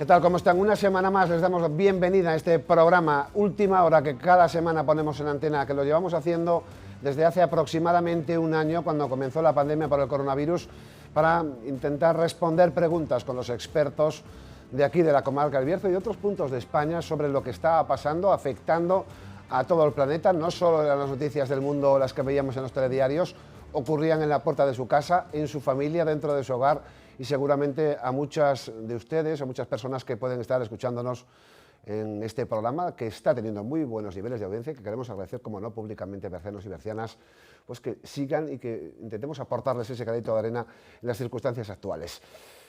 ¿Qué tal? ¿Cómo están? Una semana más les damos bienvenida a este programa Última Hora que cada semana ponemos en antena, que lo llevamos haciendo desde hace aproximadamente un año, cuando comenzó la pandemia por el coronavirus, para intentar responder preguntas con los expertos de aquí, de la comarca del Bierzo y de otros puntos de España, sobre lo que está pasando, afectando a todo el planeta. No solo eran las noticias del mundo las que veíamos en los telediarios, ocurrían en la puerta de su casa, en su familia, dentro de su hogar, y seguramente a muchas de ustedes, a muchas personas que pueden estar escuchándonos en este programa, que está teniendo muy buenos niveles de audiencia, que queremos agradecer, como no, públicamente, bercianos y bercianas, pues que sigan y que intentemos aportarles ese granito de arena en las circunstancias actuales.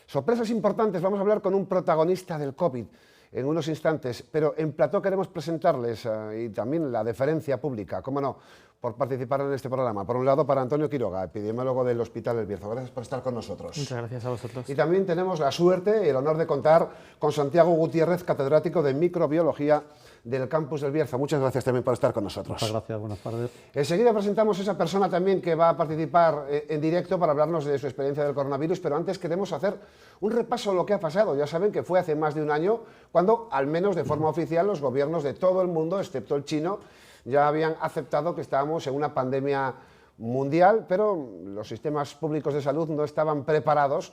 Sorpresas importantes, vamos a hablar con un protagonista del COVID en unos instantes, pero en plató queremos presentarles y también la deferencia pública, cómo no, por participar en este programa. Por un lado, para Antonio Quiroga, epidemiólogo del Hospital del Bierzo. Gracias por estar con nosotros. Muchas gracias a vosotros. Y también tenemos la suerte y el honor de contar con Santiago Gutiérrez, catedrático de Microbiología del Campus del Bierzo. Muchas gracias también por estar con nosotros. Muchas gracias, buenas tardes. Enseguida presentamos a esa persona también que va a participar en directo para hablarnos de su experiencia del coronavirus, pero antes queremos hacer un repaso de lo que ha pasado. Ya saben que fue hace más de un año cuando, al menos de forma oficial, los gobiernos de todo el mundo, excepto el chino, ya habían aceptado que estábamos en una pandemia mundial, pero los sistemas públicos de salud no estaban preparados,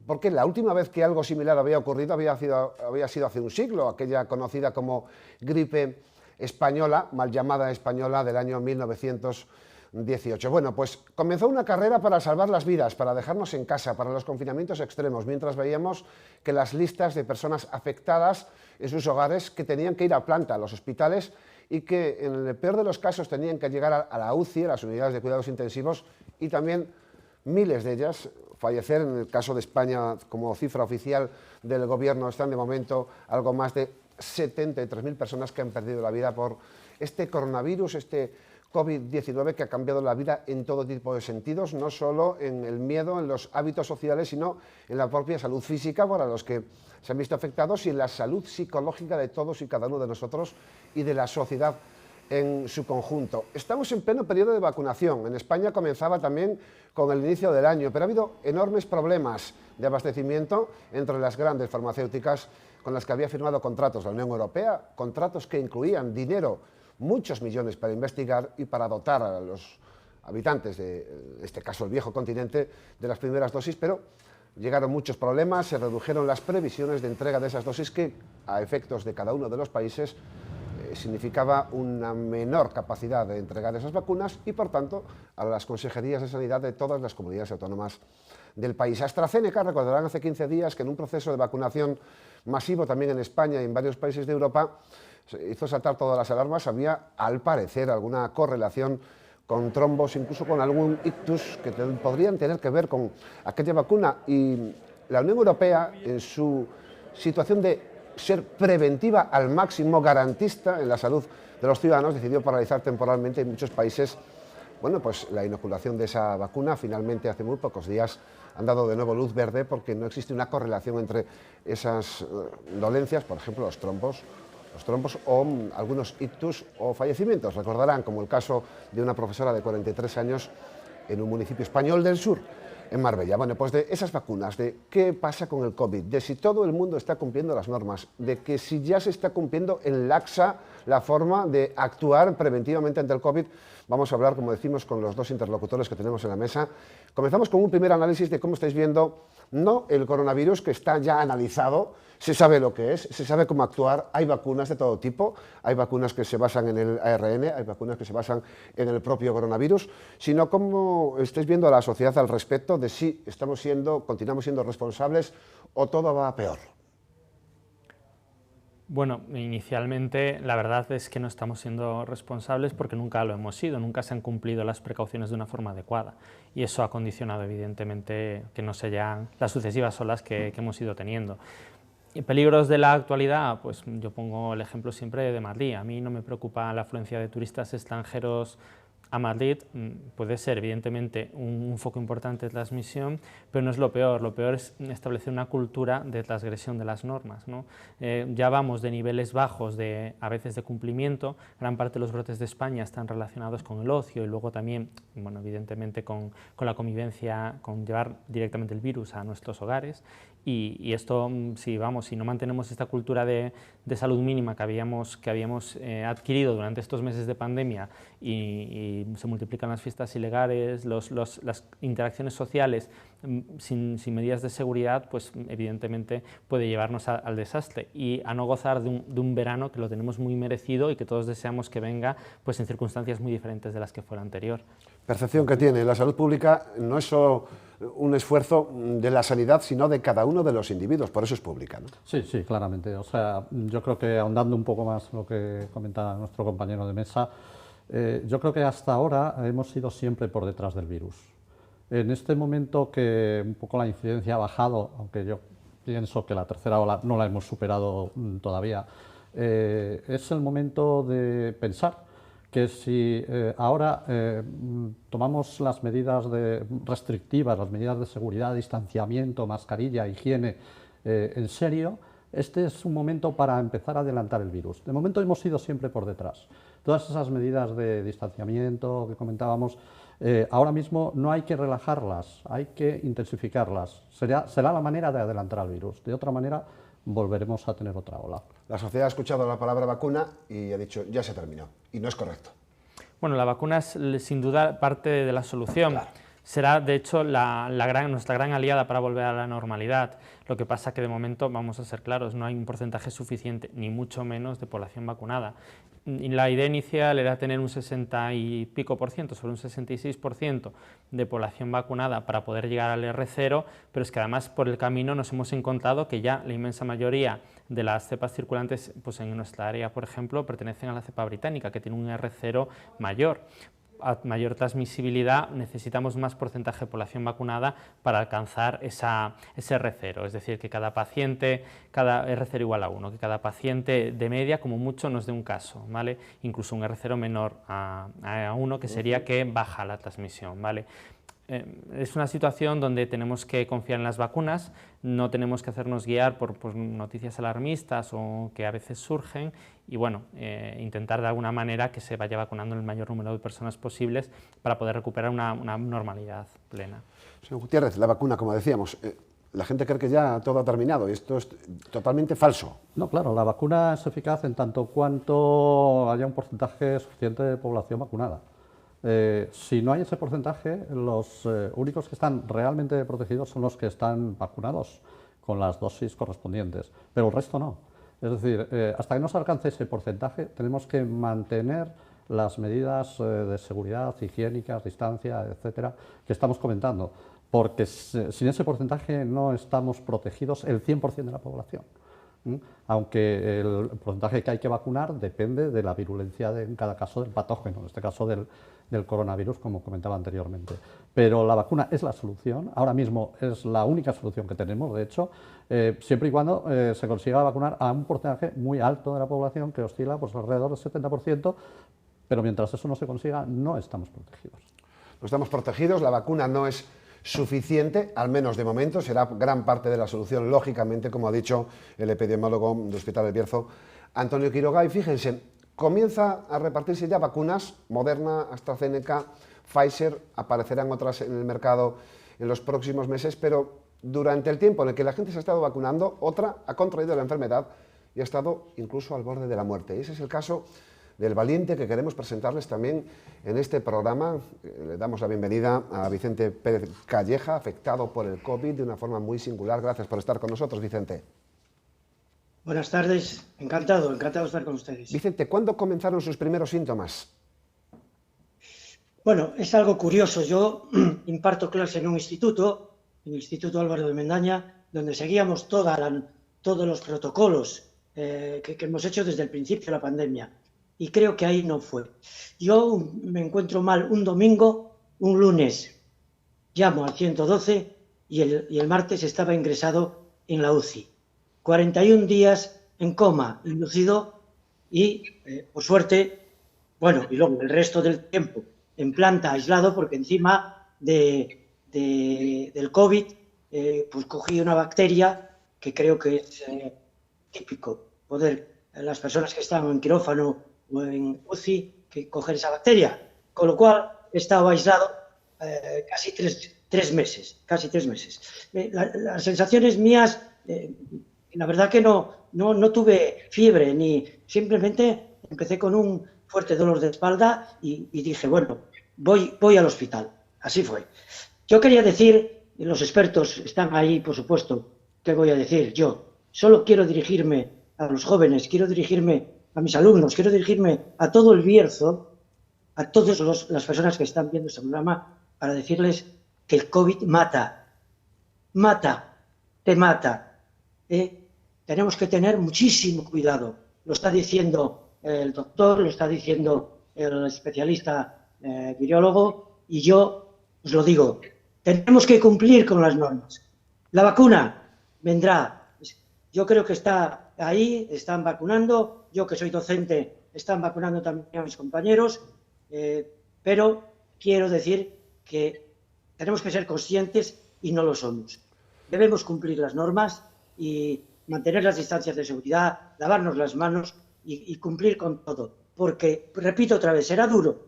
porque la última vez que algo similar había ocurrido había sido hace un siglo, aquella conocida como gripe española, mal llamada española, del año 1918. Bueno, pues comenzó una carrera para salvar las vidas, para dejarnos en casa, para los confinamientos extremos, mientras veíamos que las listas de personas afectadas en sus hogares, que tenían que ir a planta a los hospitales y que en el peor de los casos tenían que llegar a la UCI, a las unidades de cuidados intensivos, y también miles de ellas fallecer. En el caso de España, como cifra oficial del gobierno, están de momento algo más de 73.000 personas que han perdido la vida por este coronavirus, este COVID-19, que ha cambiado la vida en todo tipo de sentidos, no solo en el miedo, en los hábitos sociales, sino en la propia salud física para los que se han visto afectados, y en la salud psicológica de todos y cada uno de nosotros y de la sociedad en su conjunto. Estamos en pleno periodo de vacunación. En España comenzaba también con el inicio del año, pero ha habido enormes problemas de abastecimiento entre las grandes farmacéuticas con las que había firmado contratos la Unión Europea, contratos que incluían dinero, muchos millones para investigar y para dotar a los habitantes de, en este caso, el viejo continente, de las primeras dosis, pero llegaron muchos problemas, se redujeron las previsiones de entrega de esas dosis, que a efectos de cada uno de los países significaba una menor capacidad de entregar esas vacunas y, por tanto, a las consejerías de sanidad de todas las comunidades autónomas del país. AstraZeneca, recordarán hace 15 días que en un proceso de vacunación masivo también en España y en varios países de Europa se hizo saltar todas las alarmas. Había, al parecer, alguna correlación con trombos, incluso con algún ictus que podrían tener que ver con aquella vacuna, y la Unión Europea, en su situación de ser preventiva al máximo, garantista en la salud de los ciudadanos, decidió paralizar temporalmente en muchos países, bueno, pues la inoculación de esa vacuna. Finalmente, hace muy pocos días han dado de nuevo luz verde, porque no existe una correlación entre esas dolencias, por ejemplo los trombos o algunos ictus o fallecimientos. Recordarán, como el caso de una profesora de 43 años en un municipio español del sur, en Marbella. Bueno, pues de esas vacunas, de qué pasa con el COVID, de si todo el mundo está cumpliendo las normas, de que si ya se está cumpliendo en laxa la forma de actuar preventivamente ante el COVID, vamos a hablar, como decimos, con los dos interlocutores que tenemos en la mesa. Comenzamos con un primer análisis de cómo estáis viendo, no el coronavirus, que está ya analizado, se sabe lo que es, se sabe cómo actuar, hay vacunas de todo tipo, hay vacunas que se basan en el ARN, hay vacunas que se basan en el propio coronavirus, sino cómo estáis viendo a la sociedad al respecto de si continuamos siendo responsables o todo va a peor. Bueno, inicialmente la verdad es que no estamos siendo responsables, porque nunca lo hemos sido, nunca se han cumplido las precauciones de una forma adecuada, y eso ha condicionado evidentemente que no sean las sucesivas olas que hemos ido teniendo. Y peligros de la actualidad, pues yo pongo el ejemplo siempre de Madrid. A mí no me preocupa la afluencia de turistas extranjeros a Madrid, puede ser evidentemente un foco importante de transmisión, pero no es lo peor es establecer una cultura de transgresión de las normas, ¿no? Ya vamos de niveles bajos a veces de cumplimiento. Gran parte de los brotes de España están relacionados con el ocio y luego también, bueno, evidentemente con la convivencia, con llevar directamente el virus a nuestros hogares, Y esto, si no mantenemos esta cultura de salud mínima que habíamos adquirido durante estos meses de pandemia y se multiplican las fiestas ilegales, las interacciones sociales sin medidas de seguridad, pues evidentemente puede llevarnos al desastre y a no gozar de un verano que lo tenemos muy merecido y que todos deseamos que venga pues en circunstancias muy diferentes de las que fue la anterior. Percepción que tiene la salud pública no es solo un esfuerzo de la sanidad, sino de cada uno de los individuos, por eso es pública, ¿no? Sí, sí, claramente. O sea, yo creo que ahondando un poco más lo que comentaba nuestro compañero de mesa, yo creo que hasta ahora hemos ido siempre por detrás del virus. En este momento que un poco la incidencia ha bajado, aunque yo pienso que la tercera ola no la hemos superado todavía, es el momento de pensar que si ahora tomamos las medidas restrictivas, las medidas de seguridad, distanciamiento, mascarilla, higiene, en serio, este es un momento para empezar a adelantar el virus. De momento hemos ido siempre por detrás. Todas esas medidas de distanciamiento que comentábamos, ahora mismo no hay que relajarlas, hay que intensificarlas. Será la manera de adelantar al virus. De otra manera, volveremos a tener otra ola. La sociedad ha escuchado la palabra vacuna y ha dicho, ya se terminó, y no es correcto. Bueno, la vacuna es sin duda parte de la solución. Claro. Será, de hecho, nuestra gran aliada para volver a la normalidad. Lo que pasa que, de momento, vamos a ser claros, no hay un porcentaje suficiente, ni mucho menos, de población vacunada. Y la idea inicial era tener un 60 y pico por ciento, sobre un 66% de población vacunada para poder llegar al R0, pero es que además por el camino nos hemos encontrado que ya la inmensa mayoría de las cepas circulantes pues en nuestra área, por ejemplo, pertenecen a la cepa británica, que tiene un R0 mayor. A mayor transmisibilidad necesitamos más porcentaje de población vacunada para alcanzar ese R0, es decir, que cada paciente, cada R0 igual a 1, que cada paciente de media como mucho nos dé un caso, ¿vale? Incluso un R0 menor a 1, que sería que baja la transmisión, ¿vale? Es una situación donde tenemos que confiar en las vacunas, no tenemos que hacernos guiar por noticias alarmistas o que a veces surgen y bueno, intentar de alguna manera que se vaya vacunando el mayor número de personas posibles para poder recuperar una normalidad plena. Señor Gutiérrez, la vacuna, como decíamos, la gente cree que ya todo ha terminado y esto es totalmente falso. No, claro, la vacuna es eficaz en tanto cuanto haya un porcentaje suficiente de población vacunada. Si no hay ese porcentaje, los únicos que están realmente protegidos son los que están vacunados con las dosis correspondientes, pero el resto no. Es decir, hasta que no se alcance ese porcentaje, tenemos que mantener las medidas de seguridad, higiénicas, distancia, etcétera, que estamos comentando, porque sin ese porcentaje no estamos protegidos el 100% de la población. Aunque el porcentaje que hay que vacunar depende de la virulencia en cada caso del patógeno, en este caso del coronavirus, como comentaba anteriormente. Pero la vacuna es la solución, ahora mismo es la única solución que tenemos, de hecho, siempre y cuando se consiga vacunar a un porcentaje muy alto de la población, que oscila pues, alrededor del 70%, pero mientras eso no se consiga, no estamos protegidos. No estamos protegidos, la vacuna no es suficiente, al menos de momento, será gran parte de la solución, lógicamente, como ha dicho el epidemiólogo del Hospital del Bierzo, Antonio Quiroga. Y fíjense, comienza a repartirse ya vacunas, Moderna, AstraZeneca, Pfizer, aparecerán otras en el mercado en los próximos meses, pero durante el tiempo en el que la gente se ha estado vacunando, otra ha contraído la enfermedad y ha estado incluso al borde de la muerte. Y ese es el caso del valiente que queremos presentarles también en este programa. Le damos la bienvenida a Vicente Pérez Calleja, afectado por el COVID de una forma muy singular. Gracias por estar con nosotros, Vicente. Buenas tardes, encantado de estar con ustedes. Vicente, ¿cuándo comenzaron sus primeros síntomas? Bueno, es algo curioso. Yo imparto clase en un instituto, en el Instituto Álvaro de Mendaña, donde seguíamos todos los protocolos que hemos hecho desde el principio de la pandemia. Y creo que ahí no fue. Yo me encuentro mal un domingo, un lunes llamo al 112 y el martes estaba ingresado en la UCI. 41 días en coma, lúcido y, por suerte, bueno, y luego el resto del tiempo en planta aislado, porque encima del COVID pues cogí una bacteria que creo que es típico las personas que están en quirófano o en UCI que coger esa bacteria, con lo cual he estado aislado casi 3 meses, casi 3 meses. Las sensaciones mías, la verdad que no tuve fiebre, ni simplemente empecé con un fuerte dolor de espalda y dije, bueno, voy al hospital. Así fue. Yo quería decir, los expertos están ahí, por supuesto, ¿qué voy a decir yo? Solo quiero dirigirme a los jóvenes, quiero dirigirme a mis alumnos, quiero dirigirme a todo el Bierzo, a todas las personas que están viendo este programa, para decirles que el COVID mata, te mata. Tenemos que tener muchísimo cuidado. Lo está diciendo el doctor, lo está diciendo el especialista virólogo, y yo os lo digo, tenemos que cumplir con las normas. La vacuna vendrá. Yo creo que está ahí, están vacunando. Yo, que soy docente, están vacunando también a mis compañeros. Pero quiero decir que tenemos que ser conscientes y no lo somos. Debemos cumplir las normas y mantener las distancias de seguridad, lavarnos las manos y cumplir con todo. Porque, repito otra vez, será duro,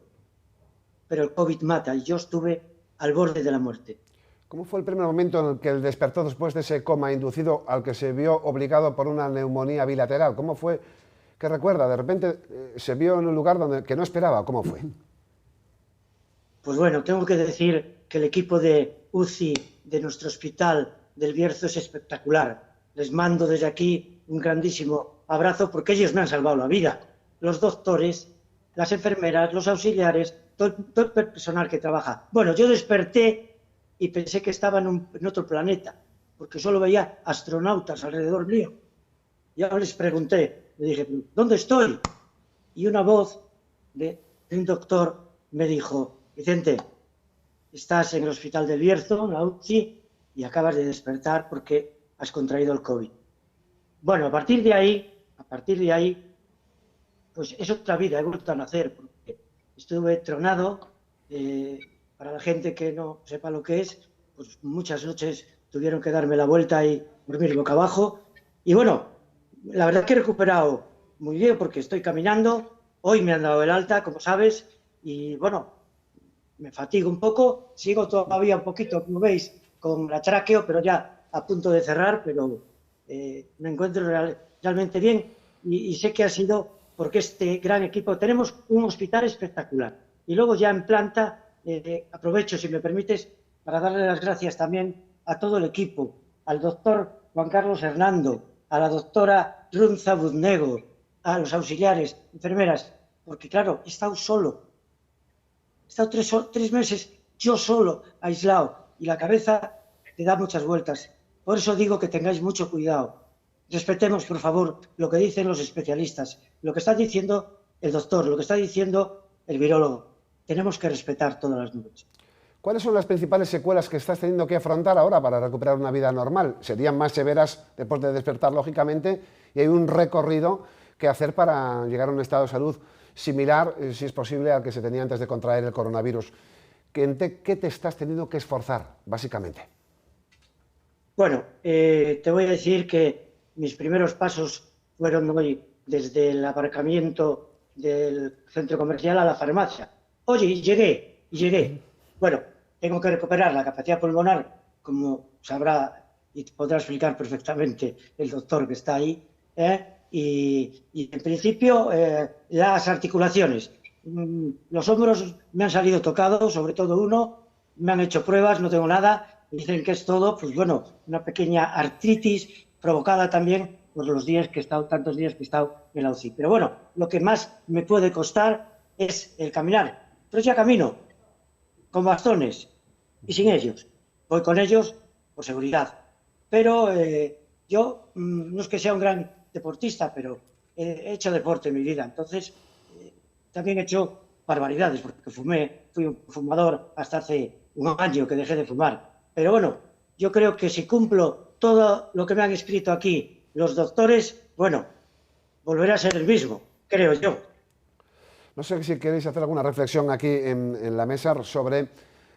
pero el COVID mata y yo estuve al borde de la muerte. ¿Cómo fue el primer momento en el que él despertó después de ese coma inducido al que se vio obligado por una neumonía bilateral? ¿Cómo fue? ¿Qué recuerda? De repente se vio en un lugar que no esperaba. ¿Cómo fue? Pues bueno, tengo que decir que el equipo de UCI de nuestro hospital del Bierzo es espectacular. Les mando desde aquí un grandísimo abrazo porque ellos me han salvado la vida. Los doctores, las enfermeras, los auxiliares, todo el personal que trabaja. Bueno, yo desperté y pensé que estaba en otro planeta, porque solo veía astronautas alrededor mío. Ya les pregunté, le dije, ¿dónde estoy? Y una voz de un doctor me dijo, Vicente, estás en el hospital del Bierzo, en la UCI, y acabas de despertar porque has contraído el COVID. Bueno, a partir de ahí, pues es otra vida, he vuelto a nacer, porque estuve tronado. Para la gente que no sepa lo que es, pues muchas noches tuvieron que darme la vuelta y dormir boca abajo. Y bueno, la verdad que he recuperado muy bien porque estoy caminando. Hoy me han dado el alta, como sabes, y bueno, me fatigo un poco. Sigo todavía un poquito, como veis, con la tráqueo, pero ya a punto de cerrar, pero me encuentro realmente bien y sé que ha sido porque este gran equipo, tenemos un hospital espectacular. Y luego ya en planta, aprovecho, si me permites, para darle las gracias también a todo el equipo, al doctor Juan Carlos Hernando, a la doctora Runza Buznego, a los auxiliares, enfermeras, porque claro, he estado solo. He estado 3 meses yo solo, aislado, y la cabeza te da muchas vueltas. Por eso digo que tengáis mucho cuidado. Respetemos, por favor, lo que dicen los especialistas, lo que está diciendo el doctor, lo que está diciendo el virólogo. Tenemos que respetar todas las nubes. ¿Cuáles son las principales secuelas que estás teniendo que afrontar ahora para recuperar una vida normal? Serían más severas después de despertar, lógicamente, y hay un recorrido que hacer para llegar a un estado de salud similar, si es posible, al que se tenía antes de contraer el coronavirus. ¿Qué te estás teniendo que esforzar, básicamente? Bueno, te voy a decir que mis primeros pasos fueron hoy desde el aparcamiento del centro comercial a la farmacia. Oye, y llegué. Bueno, tengo que recuperar la capacidad pulmonar, como sabrá y podrá explicar perfectamente el doctor que está ahí, y en principio las articulaciones. Los hombros me han salido tocados, sobre todo uno, me han hecho pruebas, no tengo nada, me dicen que es todo, pues bueno, una pequeña artritis provocada también por los días que he estado, tantos días que he estado en la UCI. Pero bueno, lo que más me puede costar es el caminar. Pero ya camino, con bastones y sin ellos. Voy con ellos por seguridad. Pero yo no es que sea un gran deportista, pero he hecho deporte en mi vida. Entonces, también he hecho barbaridades, porque fui un fumador hasta hace un año que dejé de fumar. Pero bueno, yo creo que si cumplo todo lo que me han escrito aquí los doctores, bueno, volveré a ser el mismo, creo yo. No sé si queréis hacer alguna reflexión aquí en la mesa sobre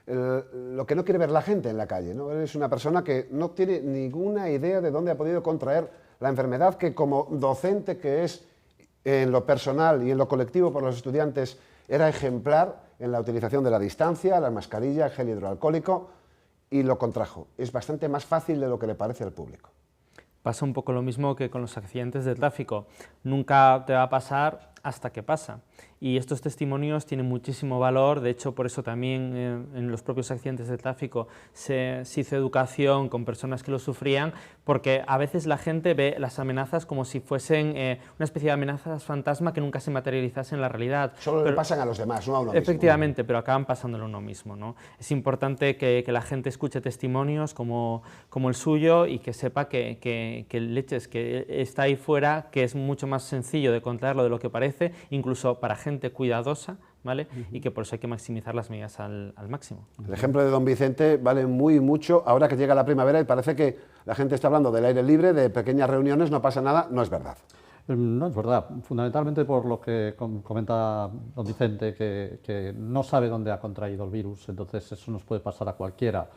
lo que no quiere ver la gente en la calle, ¿no? Eres una persona que no tiene ninguna idea de dónde ha podido contraer la enfermedad, que como docente que es en lo personal y en lo colectivo por los estudiantes era ejemplar en la utilización de la distancia, la mascarilla, el gel hidroalcohólico, y lo contrajo. Es bastante más fácil de lo que le parece al público. Pasa un poco lo mismo que con los accidentes de tráfico. Nunca te va a pasar hasta que pasa. Y estos testimonios tienen muchísimo valor, de hecho por eso también en los propios accidentes de tráfico se hizo educación con personas que lo sufrían, porque a veces la gente ve las amenazas como si fuesen una especie de amenazas fantasma que nunca se materializasen en la realidad. Solo le pasan a los demás, no a uno mismo. Efectivamente, pero acaban pasándolo a uno mismo, ¿no? Es importante que la gente escuche testimonios como el suyo y que sepa que leches, que está ahí fuera, que es mucho más sencillo de contarlo de lo que parece, incluso para gente cuidadosa, ¿vale? Y que por eso hay que maximizar las medidas al máximo. El ejemplo de don Vicente vale mucho. Ahora que llega la primavera y parece que la gente está hablando del aire libre, de pequeñas reuniones, no pasa nada, no es verdad. No es verdad, fundamentalmente por lo que comenta don Vicente, que no sabe dónde ha contraído el virus, entonces eso nos puede pasar a cualquiera.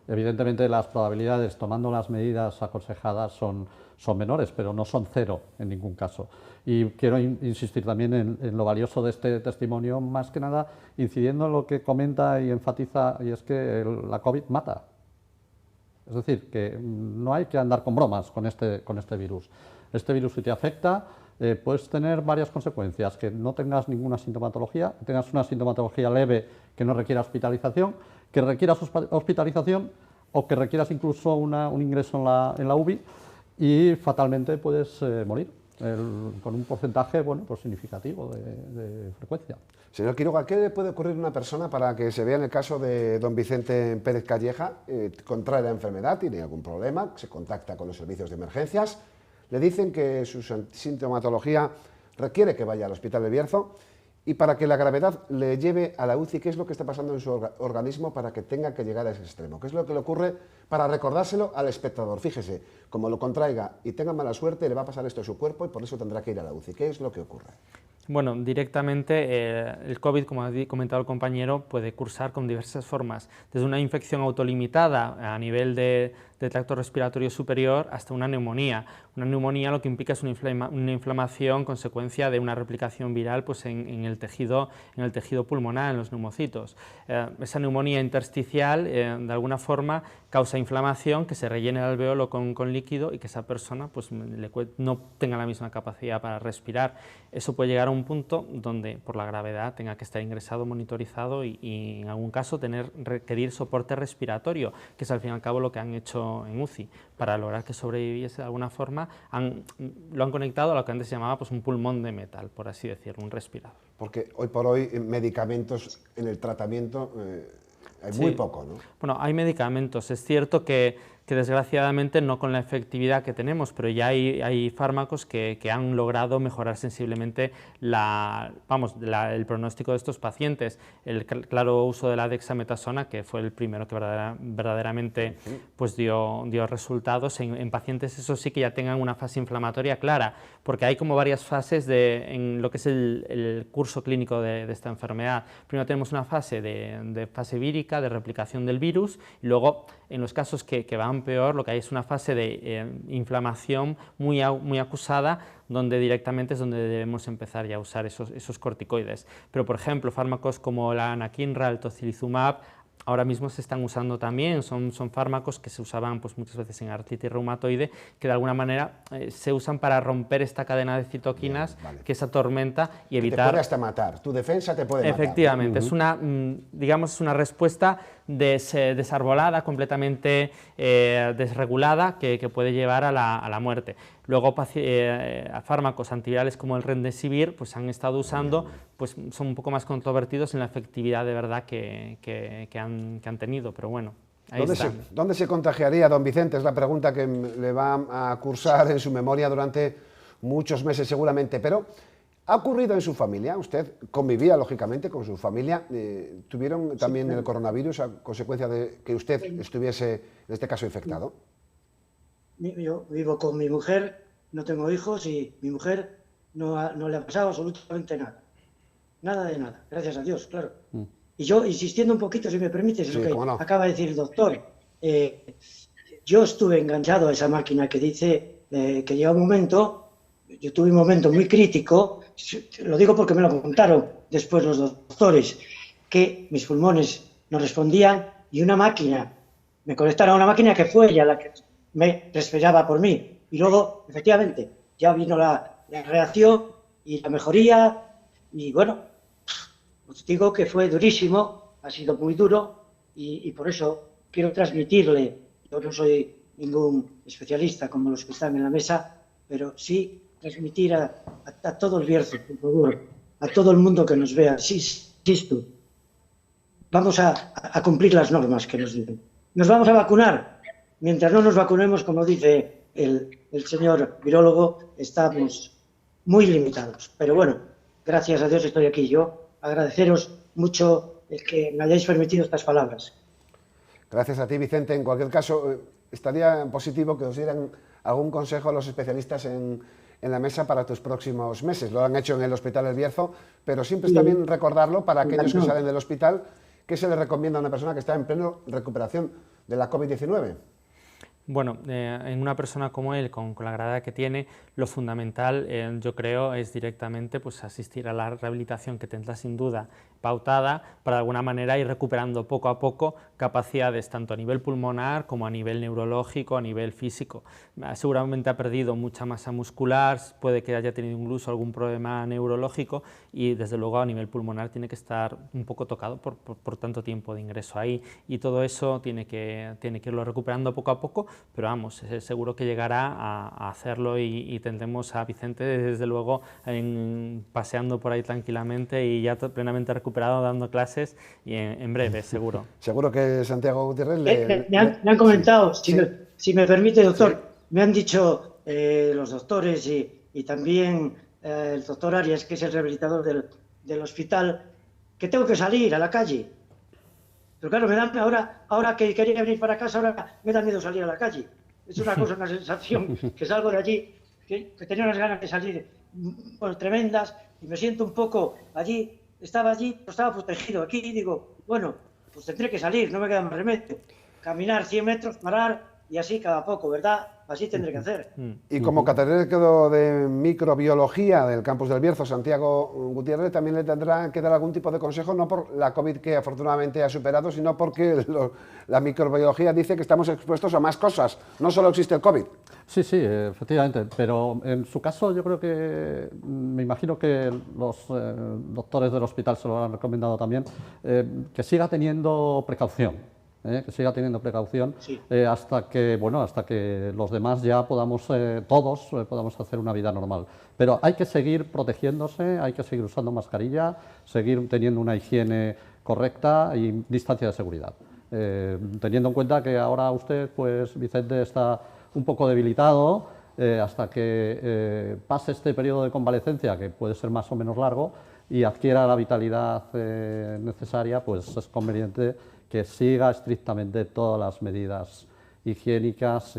Evidentemente las probabilidades, tomando las medidas aconsejadas, son menores, pero no son cero en ningún caso. Y quiero insistir también en lo valioso de este testimonio, más que nada incidiendo en lo que comenta y enfatiza, y es que la COVID mata. Es decir, que no hay que andar con bromas con este virus. Este virus, si te afecta, puedes tener varias consecuencias, que no tengas ninguna sintomatología, que tengas una sintomatología leve que no requiera hospitalización, que requieras hospitalización o que requieras incluso un ingreso en la UBI y fatalmente puedes morir con un porcentaje bueno, pues significativo de frecuencia. Señor Quiroga, ¿qué le puede ocurrir a una persona para que se vea en el caso de don Vicente Pérez Calleja, contrae la enfermedad, tiene algún problema, se contacta con los servicios de emergencias, le dicen que su sintomatología requiere que vaya al hospital de Bierzo y para que la gravedad le lleve a la UCI, ¿qué es lo que está pasando en su organismo para que tenga que llegar a ese extremo? ¿Qué es lo que le ocurre para recordárselo al espectador? Fíjese, como lo contraiga y tenga mala suerte, le va a pasar esto a su cuerpo y por eso tendrá que ir a la UCI. ¿Qué es lo que ocurre? Bueno, directamente el COVID, como ha comentado el compañero, puede cursar con diversas formas, desde una infección autolimitada a nivel de tracto respiratorio superior hasta una neumonía. Una neumonía lo que implica es una inflamación consecuencia de una replicación viral pues, en el tejido pulmonar, en los neumocitos. Esa neumonía intersticial, de alguna forma, causa inflamación, que se rellene el alveolo con líquido y que esa persona pues, no tenga la misma capacidad para respirar. Eso puede llegar a un punto donde, por la gravedad, tenga que estar ingresado, monitorizado y en algún caso requerir soporte respiratorio, que es al fin y al cabo lo que han hecho en UCI. Para lograr que sobreviviese de alguna forma, lo han conectado a lo que antes se llamaba pues, un pulmón de metal, por así decirlo, un respirador. Porque hoy por hoy medicamentos en el tratamiento hay muy poco, ¿no? Bueno, hay medicamentos. Es cierto que desgraciadamente no con la efectividad que tenemos, pero ya hay fármacos que han logrado mejorar sensiblemente el pronóstico de estos pacientes. El claro uso de la dexametasona, que fue el primero que verdaderamente pues, dio resultados en pacientes, eso sí que ya tengan una fase inflamatoria clara, porque hay como varias fases en lo que es el curso clínico de esta enfermedad. Primero tenemos una fase de fase vírica, de replicación del virus, y luego en los casos que van peor, lo que hay es una fase de inflamación muy acusada, donde directamente es donde debemos empezar ya a usar esos corticoides. Pero, por ejemplo, fármacos como la anakinra, el tocilizumab, ahora mismo se están usando también, son fármacos que se usaban pues, muchas veces en artritis reumatoide, que de alguna manera se usan para romper esta cadena de citoquinas que se atormenta y evitar... Te puede hasta matar, tu defensa te puede matar. Efectivamente, es una respuesta desarbolada, completamente desregulada, que puede llevar a la muerte. Luego, fármacos antivirales como el remdesivir pues, han estado usando, pues, son un poco más controvertidos en la efectividad de verdad que han tenido, pero bueno. ¿Dónde se contagiaría don Vicente? Es la pregunta que le va a cursar en su memoria durante muchos meses seguramente, pero ¿ha ocurrido en su familia? Usted convivía lógicamente con su familia, ¿tuvieron también el coronavirus a consecuencia de que usted estuviese en este caso infectado? Yo vivo con mi mujer, no tengo hijos y mi mujer no le ha pasado absolutamente nada. Nada de nada, gracias a Dios, claro. Y yo, insistiendo un poquito, si me permites, es lo que acaba de decir el doctor. Yo estuve enganchado a esa máquina que dice que llega un momento, yo tuve un momento muy crítico, lo digo porque me lo contaron después los doctores, que mis pulmones no respondían y una máquina me conectaron a una máquina que fue ella la que me respiraba por mí. Y luego, efectivamente, ya vino la reacción y la mejoría. Y bueno, os digo que fue durísimo, ha sido muy duro y por eso quiero transmitirle, yo no soy ningún especialista como los que están en la mesa, pero sí transmitir a todo el Bierzo, por favor, a todo el mundo que nos vea, insisto, vamos a cumplir las normas que nos dicen. Nos vamos a vacunar. Mientras no nos vacunemos, como dice el señor virólogo, estamos muy limitados. Pero bueno, gracias a Dios estoy aquí. Yo agradeceros mucho el que me hayáis permitido estas palabras. Gracias a ti, Vicente. En cualquier caso, estaría positivo que os dieran algún consejo a los especialistas en la mesa para tus próximos meses. Lo han hecho en el Hospital El Bierzo, pero siempre está bien recordarlo para aquellos que salen del hospital. ¿Qué se le recomienda a una persona que está en plena recuperación de la COVID-19? Bueno, en una persona como él, con la gravedad que tiene, lo fundamental, yo creo, es directamente pues, asistir a la rehabilitación que tendrá sin duda pautada para de alguna manera ir recuperando poco a poco capacidades tanto a nivel pulmonar como a nivel neurológico, a nivel físico. Seguramente ha perdido mucha masa muscular, puede que haya tenido incluso algún problema neurológico y desde luego a nivel pulmonar tiene que estar un poco tocado por tanto tiempo de ingreso ahí y todo eso tiene que irlo recuperando poco a poco, pero vamos, seguro que llegará a hacerlo y tendremos a Vicente desde luego paseando por ahí tranquilamente y ya plenamente recuperado dando clases y en breve, seguro. Seguro que Santiago Gutiérrez me han comentado, sí. Si me permite, doctor, sí. Me han dicho los doctores y también el doctor Arias, que es el rehabilitador del hospital, que tengo que salir a la calle. Pero claro, ahora que quería venir para casa, ahora me da miedo salir a la calle. Es una cosa, una sensación, que salgo de allí, que tenía unas ganas de salir bueno, tremendas, y me siento un poco allí, estaba protegido. Aquí digo, bueno, pues tendré que salir, no me queda más remedio. Caminar 100 metros, parar, y así cada poco, ¿verdad? Así tendré que hacer. Y como catedrático de microbiología del campus del Bierzo, Santiago Gutiérrez, también le tendrá que dar algún tipo de consejo, no por la COVID que afortunadamente ha superado, sino porque la microbiología dice que estamos expuestos a más cosas, no solo existe el COVID. Sí, efectivamente, pero en su caso yo creo que, me imagino que los doctores del hospital se lo han recomendado también, que siga teniendo precaución. Sí. Hasta que los demás ya podamos, todos podamos hacer una vida normal. Pero hay que seguir protegiéndose, hay que seguir usando mascarilla, seguir teniendo una higiene correcta y distancia de seguridad. Teniendo en cuenta que ahora usted, pues Vicente, está un poco debilitado, hasta que pase este periodo de convalecencia, que puede ser más o menos largo, y adquiera la vitalidad necesaria, pues es conveniente que siga estrictamente todas las medidas higiénicas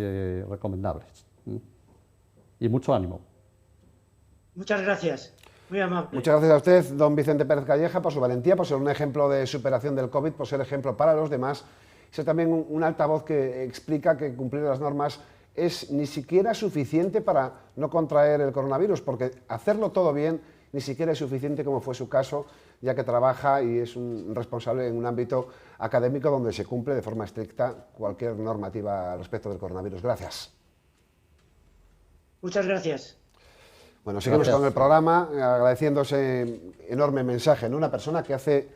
recomendables. Y mucho ánimo. Muchas gracias, muy amable. Muchas gracias a usted, don Vicente Pérez Calleja, por su valentía, por ser un ejemplo de superación del COVID, por ser ejemplo para los demás. Es también un altavoz que explica que cumplir las normas es ni siquiera suficiente para no contraer el coronavirus, porque hacerlo todo bien ni siquiera es suficiente, como fue su caso, ya que trabaja y es un responsable en un ámbito académico donde se cumple de forma estricta cualquier normativa respecto del coronavirus. Gracias. Muchas gracias. Bueno, seguimos con el programa, agradeciendo ese enorme mensaje, ¿no? Una persona que hace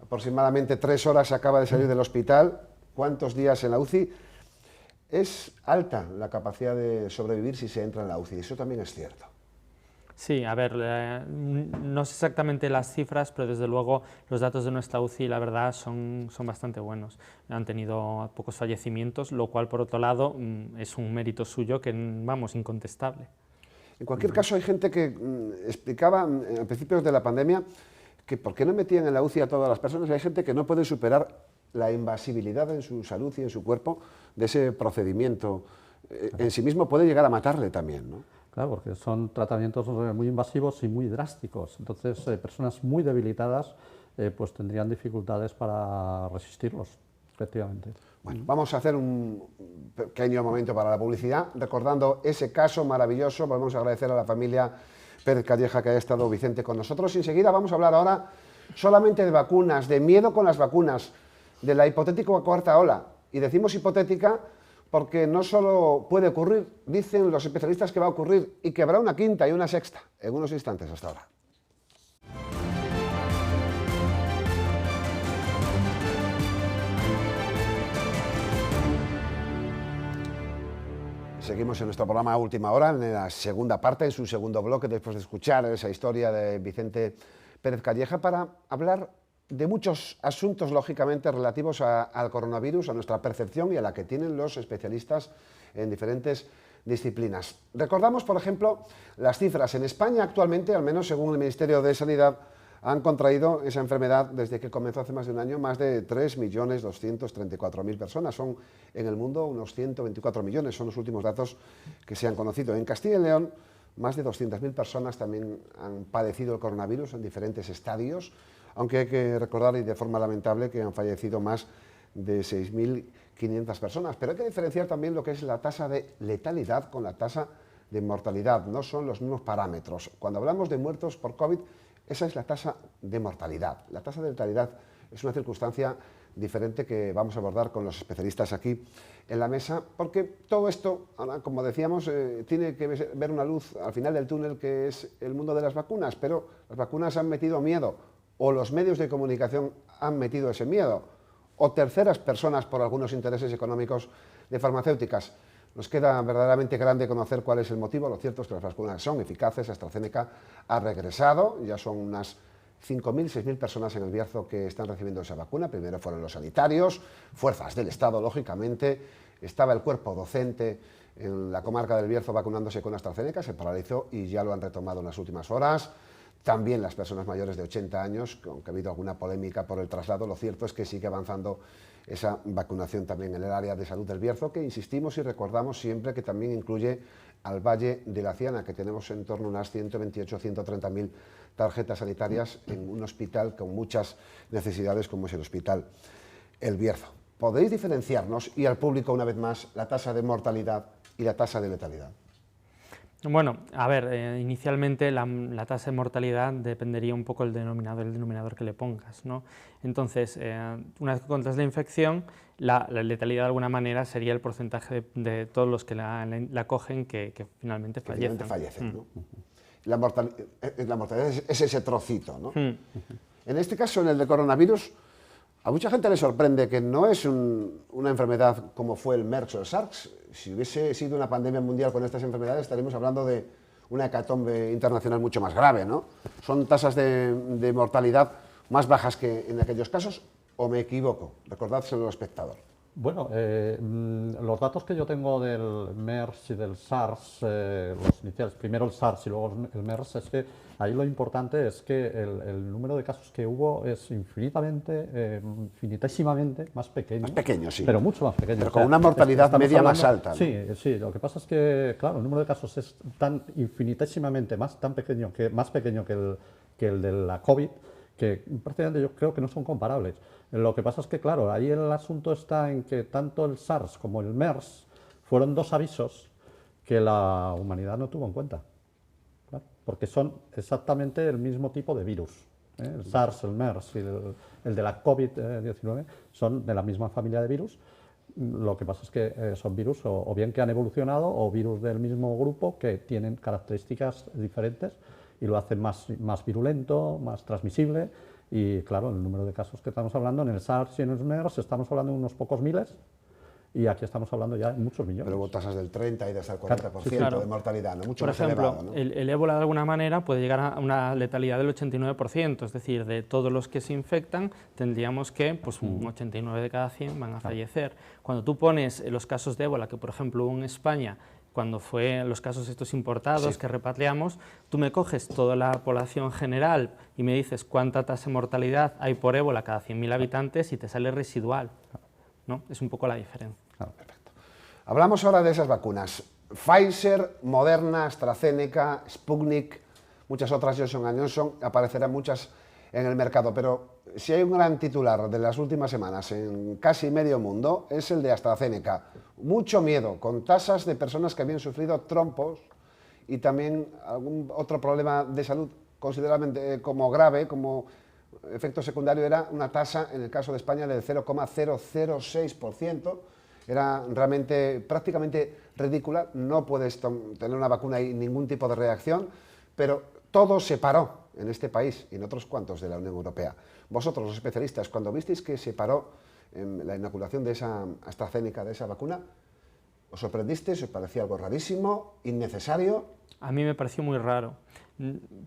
aproximadamente 3 horas acaba de salir del hospital, ¿cuántos días en la UCI? Es alta la capacidad de sobrevivir si se entra en la UCI, eso también es cierto. Sí, a ver, no sé exactamente las cifras, pero desde luego los datos de nuestra UCI, la verdad, son bastante buenos. Han tenido pocos fallecimientos, lo cual, por otro lado, es un mérito suyo que, vamos, incontestable. En cualquier caso, hay gente que explicaba a principios de la pandemia que por qué no metían en la UCI a todas las personas. Hay gente que no puede superar la invasibilidad en su salud y en su cuerpo de ese procedimiento. En sí mismo puede llegar a matarle también, ¿no? Claro, porque son tratamientos muy invasivos y muy drásticos. Entonces, personas muy debilitadas pues tendrían dificultades para resistirlos, efectivamente. Bueno, vamos a hacer un pequeño momento para la publicidad, recordando ese caso maravilloso. Volvemos a agradecer a la familia Pérez Calleja que haya estado Vicente con nosotros. Y enseguida vamos a hablar ahora solamente de vacunas, de miedo con las vacunas, de la hipotética cuarta ola. Y decimos hipotética porque no solo puede ocurrir, dicen los especialistas que va a ocurrir y que habrá una quinta y una sexta en unos instantes. Hasta ahora. Seguimos en nuestro programa Última Hora, en la segunda parte, en su segundo bloque, después de escuchar esa historia de Vicente Pérez Calleja, para hablar de muchos asuntos, lógicamente, relativos al coronavirus, a nuestra percepción y a la que tienen los especialistas en diferentes disciplinas. Recordamos, por ejemplo, las cifras. En España actualmente, al menos según el Ministerio de Sanidad, han contraído esa enfermedad desde que comenzó hace más de un año más de 3.234.000 personas. Son en el mundo unos 124 millones, son los últimos datos que se han conocido. En Castilla y León, más de 200.000 personas también han padecido el coronavirus en diferentes estadios, aunque hay que recordar, y de forma lamentable, que han fallecido más de 6.500 personas. Pero hay que diferenciar también lo que es la tasa de letalidad con la tasa de mortalidad. No son los mismos parámetros. Cuando hablamos de muertos por COVID, esa es la tasa de mortalidad. La tasa de letalidad es una circunstancia diferente que vamos a abordar con los especialistas aquí en la mesa, porque todo esto, como decíamos, tiene que ver una luz al final del túnel, que es el mundo de las vacunas, pero las vacunas han metido miedo, o los medios de comunicación han metido ese miedo, o terceras personas por algunos intereses económicos de farmacéuticas. Nos queda verdaderamente grande conocer cuál es el motivo. Lo cierto es que las vacunas son eficaces. AstraZeneca ha regresado, ya son unas 5.000, 6.000 personas en el Bierzo que están recibiendo esa vacuna. Primero fueron los sanitarios, fuerzas del Estado, lógicamente. Estaba el cuerpo docente en la comarca del Bierzo vacunándose con AstraZeneca, se paralizó y ya lo han retomado en las últimas horas. También las personas mayores de 80 años, aunque ha habido alguna polémica por el traslado, lo cierto es que sigue avanzando esa vacunación también en el área de salud del Bierzo, que insistimos y recordamos siempre que también incluye al Valle de la Ciana, que tenemos en torno a unas 128 o 130.000 tarjetas sanitarias en un hospital con muchas necesidades como es el Hospital El Bierzo. ¿Podéis diferenciarnos y al público una vez más la tasa de mortalidad y la tasa de letalidad? Bueno, a ver, inicialmente la tasa de mortalidad dependería un poco del denominador que le pongas, ¿no? Entonces, una vez que contraes la infección, la letalidad de alguna manera sería el porcentaje de todos los que la cogen que finalmente fallecen. ¿No? La mortalidad es ese trocito, ¿no? En este caso, en el de coronavirus, a mucha gente le sorprende que no es una enfermedad como fue el MERS o el SARS. Si hubiese sido una pandemia mundial con estas enfermedades, estaríamos hablando de una hecatombe internacional mucho más grave, ¿no? ¿Son tasas de mortalidad más bajas que en aquellos casos o me equivoco? Recordádselo al espectador. Bueno, los datos que yo tengo del MERS y del SARS, los iniciales, primero el SARS y luego el MERS, es que ahí lo importante es que el número de casos que hubo es infinitésimamente más pequeño. Más pequeño, sí. Pero mucho más pequeño. Pero con una mortalidad media más alta, ¿no? Sí, sí, lo que pasa es que, claro, el número de casos es tan infinitesimamente más pequeño que el de la COVID, que prácticamente yo creo que no son comparables. Lo que pasa es que, claro, ahí el asunto está en que tanto el SARS como el MERS fueron dos avisos que la humanidad no tuvo en cuenta, claro, porque son exactamente el mismo tipo de virus. El SARS, el MERS y el de la COVID-19 son de la misma familia de virus. Lo que pasa es que son virus o bien que han evolucionado o virus del mismo grupo que tienen características diferentes y lo hacen más virulento, más transmisible. Y claro, el número de casos que estamos hablando en el SARS y en el MERS estamos hablando de unos pocos miles y aquí estamos hablando ya de muchos millones. Pero hubo tasas del 30 y de hasta el 40% claro, sí, claro. de mortalidad, ¿no? Mucho Por más ejemplo, elevado, ¿no? el ébola de alguna manera puede llegar a una letalidad del 89%, es decir, de todos los que se infectan tendríamos que, pues un 89 de cada 100 van a fallecer. Cuando tú pones los casos de ébola, que por ejemplo hubo en España, cuando fue los casos estos importados que repatriamos, tú me coges toda la población general y me dices cuánta tasa de mortalidad hay por ébola cada 100.000 habitantes y te sale residual, ¿no? Es un poco la diferencia. Perfecto. Hablamos ahora de esas vacunas. Pfizer, Moderna, AstraZeneca, Sputnik, muchas otras, Johnson & Johnson, aparecerán muchas en el mercado, pero si hay un gran titular de las últimas semanas en casi medio mundo, es el de AstraZeneca. Mucho miedo, con tasas de personas que habían sufrido trombos y también algún otro problema de salud considerablemente como grave, como efecto secundario era una tasa, en el caso de España, del 0,006%. Era realmente prácticamente ridícula, no puedes tener una vacuna y ningún tipo de reacción, pero todo se paró en este país y en otros cuantos de la Unión Europea. Vosotros, los especialistas, cuando visteis que se paró la inoculación de esa AstraZeneca, de esa vacuna, ¿os sorprendisteis? ¿Os parecía algo rarísimo, innecesario? A mí me pareció muy raro.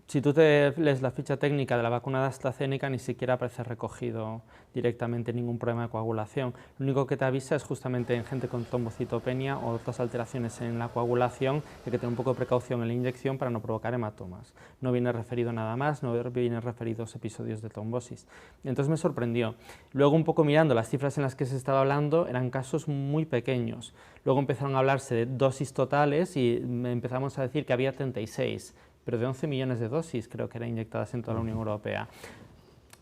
Si tú te lees la ficha técnica de la vacuna de AstraZeneca, ni siquiera aparece recogido directamente ningún problema de coagulación. Lo único que te avisa es justamente en gente con trombocitopenia o otras alteraciones en la coagulación, hay que tener un poco de precaución en la inyección para no provocar hematomas. No viene referido nada más, no vienen referidos episodios de trombosis. Entonces me sorprendió. Luego, un poco mirando las cifras en las que se estaba hablando, eran casos muy pequeños. Luego empezaron a hablarse de dosis totales y empezamos a decir que había 36, pero de 11 millones de dosis creo que eran inyectadas en toda la Unión Europea.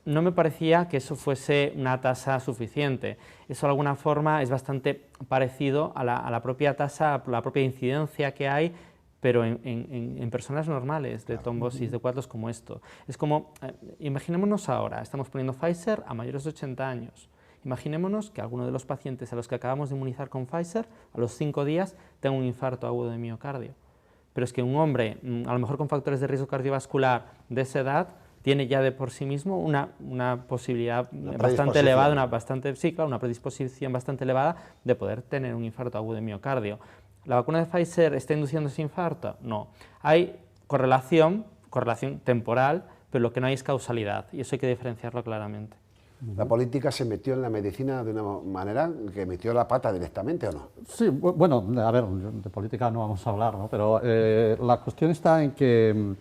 No me parecía que eso fuese una tasa suficiente. Eso de alguna forma es bastante parecido a la propia tasa, la propia incidencia que hay, pero en personas normales de trombosis, de cuadros como esto. Es como, imaginémonos ahora, estamos poniendo Pfizer a mayores de 80 años. Imaginémonos que alguno de los pacientes a los que acabamos de inmunizar con Pfizer, a los 5 días, tenga un infarto agudo de miocardio. Pero es que un hombre, a lo mejor con factores de riesgo cardiovascular de esa edad, tiene ya de por sí mismo una posibilidad bastante elevada, una predisposición bastante elevada de poder tener un infarto agudo de miocardio. ¿La vacuna de Pfizer está induciendo ese infarto? No. Hay correlación temporal, pero lo que no hay es causalidad, y eso hay que diferenciarlo claramente. ¿La política se metió en la medicina de una manera que metió la pata directamente o no? Sí, bueno, a ver, de política no vamos a hablar, ¿no? Pero la cuestión está en que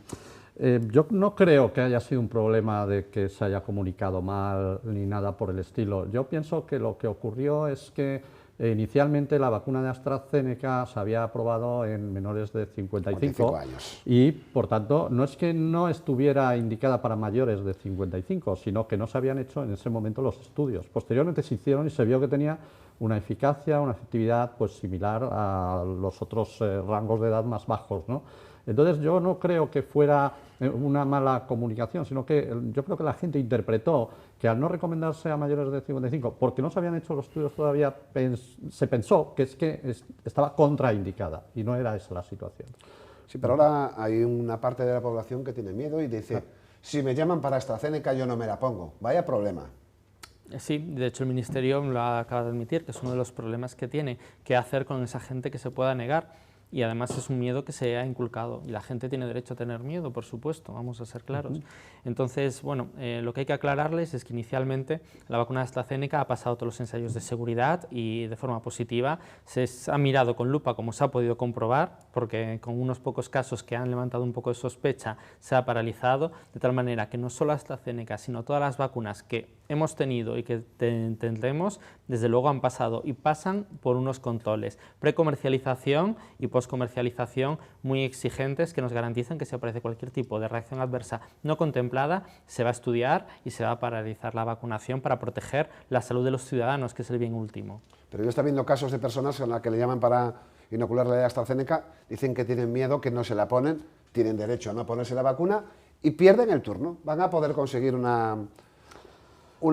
yo no creo que haya sido un problema de que se haya comunicado mal ni nada por el estilo. Yo pienso que lo que ocurrió es que inicialmente la vacuna de AstraZeneca se había aprobado en menores de 55 años. Y, por tanto, no es que no estuviera indicada para mayores de 55, sino que no se habían hecho en ese momento los estudios. Posteriormente se hicieron y se vio que tenía una eficacia, una efectividad pues, similar a los otros rangos de edad más bajos, ¿no? Entonces, yo no creo que fuera una mala comunicación, sino que yo creo que la gente interpretó que al no recomendarse a mayores de 55, porque no se habían hecho los estudios todavía, se pensó que estaba contraindicada, y no era esa la situación. Sí, pero ahora hay una parte de la población que tiene miedo y dice, si me llaman para AstraZeneca yo no me la pongo. Vaya problema. Sí, de hecho el Ministerio lo acaba de admitir, que es uno de los problemas que tiene, qué hacer con esa gente que se pueda negar. Y además es un miedo que se ha inculcado y la gente tiene derecho a tener miedo, por supuesto, vamos a ser claros. Entonces, bueno, lo que hay que aclararles es que inicialmente la vacuna de AstraZeneca ha pasado todos los ensayos de seguridad y de forma positiva. Se ha mirado con lupa, como se ha podido comprobar, porque con unos pocos casos que han levantado un poco de sospecha se ha paralizado, de tal manera que no solo AstraZeneca, sino todas las vacunas que hemos tenido y que tendremos, desde luego han pasado y pasan por unos controles precomercialización y poscomercialización muy exigentes que nos garantizan que si aparece cualquier tipo de reacción adversa no contemplada, se va a estudiar y se va a paralizar la vacunación para proteger la salud de los ciudadanos, que es el bien último. Pero yo estoy viendo casos de personas a las que le llaman para inocularle a AstraZeneca, dicen que tienen miedo, que no se la ponen, tienen derecho a no ponerse la vacuna y pierden el turno. Van a poder conseguir una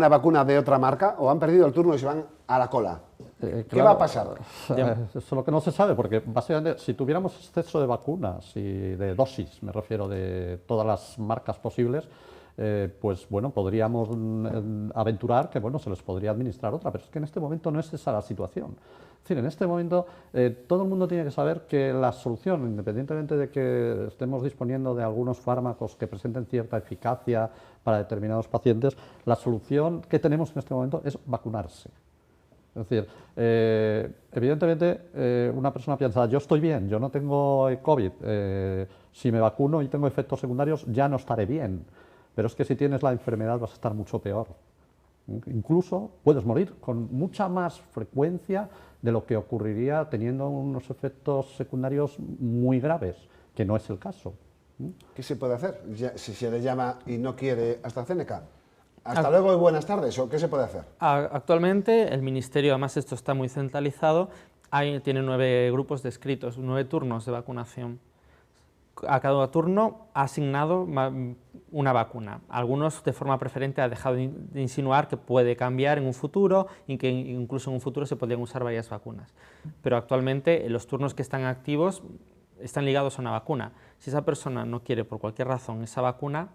vacuna de otra marca o han perdido el turno y se van a la cola. Claro, ¿Qué va a pasar? Eso es lo que no se sabe, porque básicamente si tuviéramos exceso de vacunas y de dosis, me refiero de todas las marcas posibles, pues bueno, podríamos aventurar que bueno, se les podría administrar otra, pero es que en este momento no es esa la situación. Es decir, en este momento todo el mundo tiene que saber que la solución, independientemente de que estemos disponiendo de algunos fármacos que presenten cierta eficacia para determinados pacientes, la solución que tenemos en este momento es vacunarse. Es decir, evidentemente una persona piensa, yo estoy bien, yo no tengo COVID, si me vacuno y tengo efectos secundarios ya no estaré bien, pero es que si tienes la enfermedad vas a estar mucho peor. Incluso puedes morir con mucha más frecuencia de lo que ocurriría teniendo unos efectos secundarios muy graves, que no es el caso. ¿Qué se puede hacer si se le llama y no quiere AstraZeneca? Hasta luego y buenas tardes, ¿o qué se puede hacer? Actualmente el Ministerio, además esto está muy centralizado, tiene 9 grupos descritos, 9 turnos de vacunación. A cada turno ha asignado una vacuna. Algunos de forma preferente han dejado de insinuar que puede cambiar en un futuro y que incluso en un futuro se podrían usar varias vacunas. Pero actualmente los turnos que están activos están ligados a una vacuna. Si esa persona no quiere por cualquier razón esa vacuna,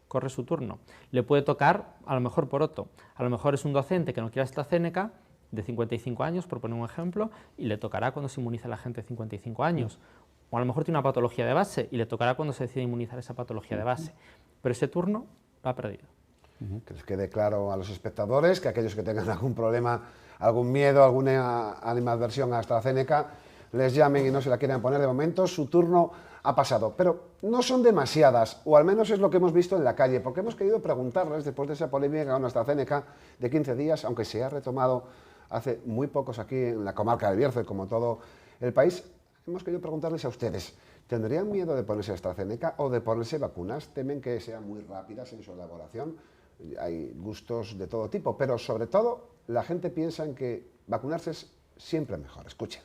corre su turno. Le puede tocar a lo mejor por otro. A lo mejor es un docente que no quiere AstraZeneca de 55 años, por poner un ejemplo, y le tocará cuando se inmuniza a la gente de 55 años. O a lo mejor tiene una patología de base y le tocará cuando se decide inmunizar esa patología de base. Pero ese turno lo ha perdido. Que les quede claro a los espectadores que aquellos que tengan algún problema, algún miedo, alguna animadversión a AstraZeneca, les llamen y no se la quieran poner de momento, su turno ha pasado. Pero no son demasiadas, o al menos es lo que hemos visto en la calle, porque hemos querido preguntarles, después de esa polémica con AstraZeneca de 15 días, aunque se ha retomado hace muy pocos aquí en la comarca del Bierzo, como todo el país, hemos querido preguntarles a ustedes, ¿tendrían miedo de ponerse AstraZeneca o de ponerse vacunas? ¿Temen que sean muy rápidas en su elaboración? Hay gustos de todo tipo, pero sobre todo la gente piensa en que vacunarse es siempre mejor. Escuchen.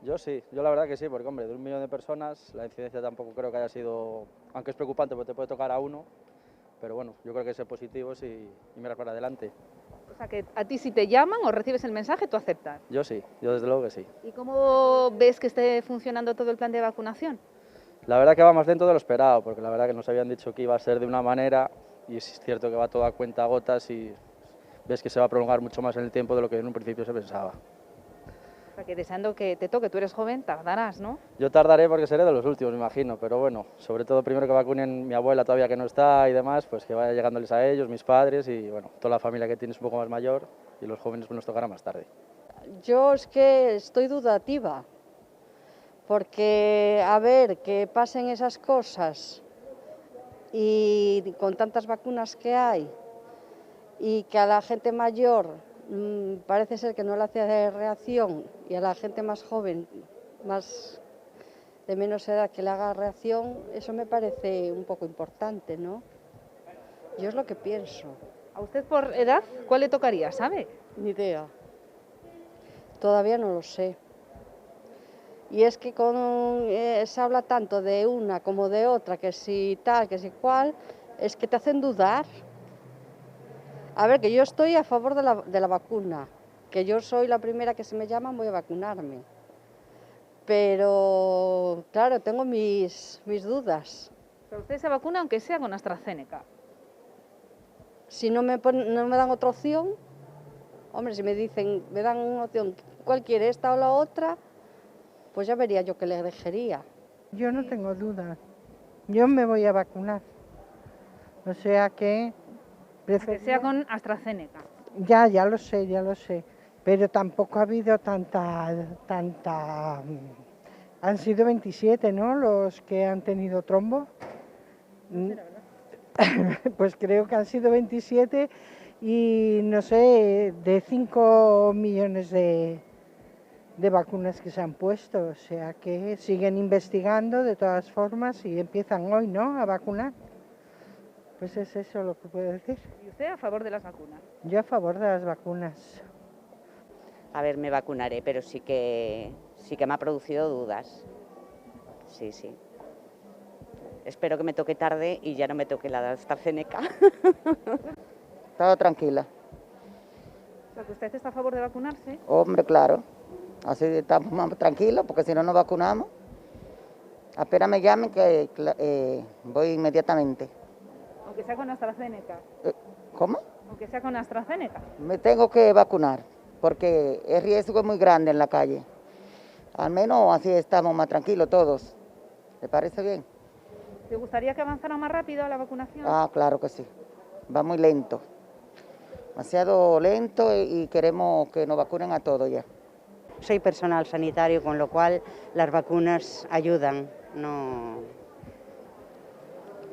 Yo sí, yo la verdad que sí, porque hombre, de 1 millón de personas la incidencia tampoco creo que haya sido, aunque es preocupante porque te puede tocar a uno, pero bueno, yo creo que ser positivos y mirar para adelante. O sea, que a ti si te llaman o recibes el mensaje, tú aceptas. Yo sí, yo desde luego que sí. ¿Y cómo ves que esté funcionando todo el plan de vacunación? La verdad que va más lento de lo esperado, porque la verdad que nos habían dicho que iba a ser de una manera y es cierto que va todo a cuenta gotas y ves que se va a prolongar mucho más en el tiempo de lo que en un principio se pensaba. O sea, que deseando que te toque, tú eres joven, tardarás, ¿no? Yo tardaré porque seré de los últimos, me imagino, pero bueno, sobre todo primero que vacunen mi abuela todavía que no está y demás, pues que vaya llegándoles a ellos, mis padres y bueno, toda la familia que tienes un poco más mayor y los jóvenes pues nos tocará más tarde. Yo es que estoy dudativa, porque a ver, que pasen esas cosas y con tantas vacunas que hay y que a la gente mayor parece ser que no le hace reacción y a la gente más joven, más de menos edad que le haga reacción, eso me parece un poco importante, ¿no? Yo es lo que pienso. ¿A usted por edad cuál le tocaría, sabe? Ni idea. Todavía no lo sé. Y es que se habla tanto de una como de otra, que si tal, que si cual, es que te hacen dudar. A ver, que yo estoy a favor de la vacuna, que yo soy la primera que si me llaman voy a vacunarme. Pero, claro, tengo mis dudas. Pero usted se vacuna aunque sea con AstraZeneca. Si no me dan otra opción, hombre, si me dan una opción, ¿cuál quiere, esta o la otra? Pues ya vería yo qué le elegiría. Yo no tengo dudas, yo me voy a vacunar, o sea que... Que sea con AstraZeneca. Ya lo sé, pero tampoco ha habido tanta... Han sido 27, ¿no?, los que han tenido trombo. Pues creo que han sido 27 y no sé, de 5 millones de vacunas que se han puesto, o sea que siguen investigando de todas formas y empiezan hoy, ¿no?, a vacunar. Pues es eso lo que puedo decir. ¿Y usted a favor de las vacunas? Yo a favor de las vacunas. A ver, me vacunaré, pero sí que me ha producido dudas. Sí. Espero que me toque tarde y ya no me toque la de AstraZeneca. Estaba tranquila. O sea, que usted está a favor de vacunarse. Hombre, claro. Así estamos más tranquilos, porque si no nos vacunamos. Apenas me llamen que voy inmediatamente. Aunque sea con AstraZeneca. ¿Cómo? Aunque sea con AstraZeneca. Me tengo que vacunar, porque el riesgo es muy grande en la calle. Al menos así estamos más tranquilos todos. ¿Te parece bien? ¿Te gustaría que avanzara más rápido la vacunación? Ah, claro que sí. Va muy lento. Demasiado lento y queremos que nos vacunen a todos ya. Soy personal sanitario, con lo cual las vacunas ayudan,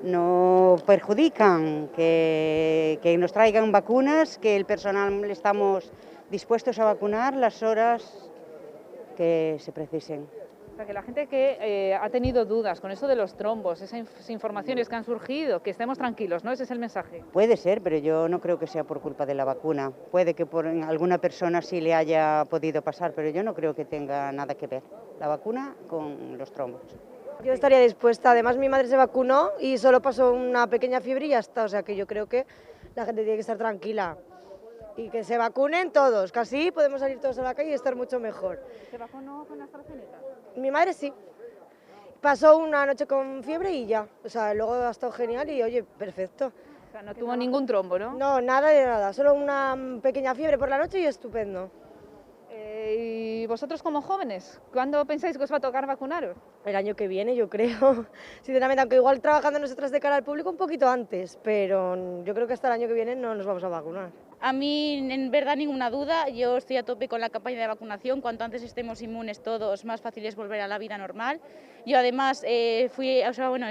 no perjudican, que nos traigan vacunas, que el personal estamos dispuestos a vacunar las horas que se precisen. O sea, que la gente que ha tenido dudas con eso de los trombos, esas informaciones que han surgido, que estemos tranquilos, ¿no? Ese es el mensaje. Puede ser, pero yo no creo que sea por culpa de la vacuna. Puede que por alguna persona sí le haya podido pasar, pero yo no creo que tenga nada que ver la vacuna con los trombos. Yo estaría dispuesta, además mi madre se vacunó y solo pasó una pequeña fiebre y ya está, o sea que yo creo que la gente tiene que estar tranquila y que se vacunen todos, que así podemos salir todos a la calle y estar mucho mejor. ¿Se vacunó con AstraZeneca? Mi madre sí, pasó una noche con fiebre y ya, o sea, luego ha estado genial y oye, perfecto. O sea, no tuvo ningún trombo, ¿no? No, nada de nada, solo una pequeña fiebre por la noche y estupendo. ¿Y vosotros como jóvenes, cuándo pensáis que os va a tocar vacunaros? El año que viene, yo creo, sinceramente, aunque igual trabajando nosotras de cara al público un poquito antes, pero yo creo que hasta el año que viene no nos vamos a vacunar. A mí, en verdad, ninguna duda, yo estoy a tope con la campaña de vacunación, cuanto antes estemos inmunes todos, más fácil es volver a la vida normal. Yo además he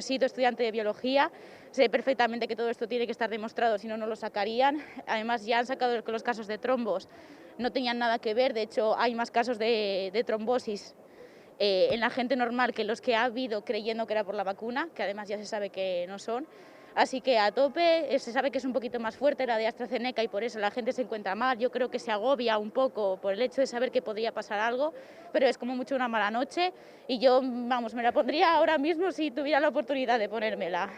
sido estudiante de biología, sé perfectamente que todo esto tiene que estar demostrado, si no, no lo sacarían. Además ya han sacado que los casos de trombos no tenían nada que ver, de hecho hay más casos de trombosis en la gente normal que los que ha habido creyendo que era por la vacuna, que además ya se sabe que no son. Así que a tope, se sabe que es un poquito más fuerte la de AstraZeneca y por eso la gente se encuentra mal. Yo creo que se agobia un poco por el hecho de saber que podría pasar algo, pero es como mucho una mala noche y yo, vamos, me la pondría ahora mismo si tuviera la oportunidad de ponérmela.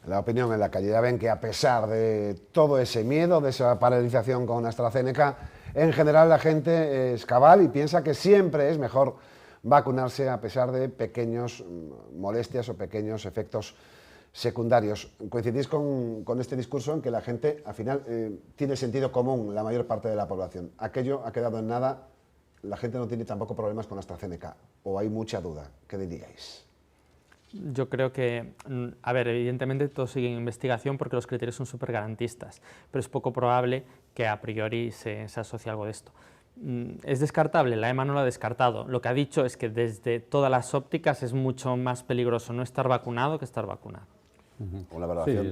La opinión en la calle, ya ven que a pesar de todo ese miedo, de esa paralización con AstraZeneca, en general la gente es cabal y piensa que siempre es mejor vacunarse a pesar de pequeños molestias o pequeños efectos secundarios. ¿Coincidís con este discurso en que la gente, al final, tiene sentido común, la mayor parte de la población? Aquello ha quedado en nada, la gente no tiene tampoco problemas con AstraZeneca, o hay mucha duda, ¿qué diríais? Yo creo que, a ver, evidentemente todo sigue en investigación porque los criterios son súper garantistas, pero es poco probable que a priori se asocie algo de esto. ¿Es descartable? La EMA no lo ha descartado. Lo que ha dicho es que desde todas las ópticas es mucho más peligroso no estar vacunado que estar vacunado.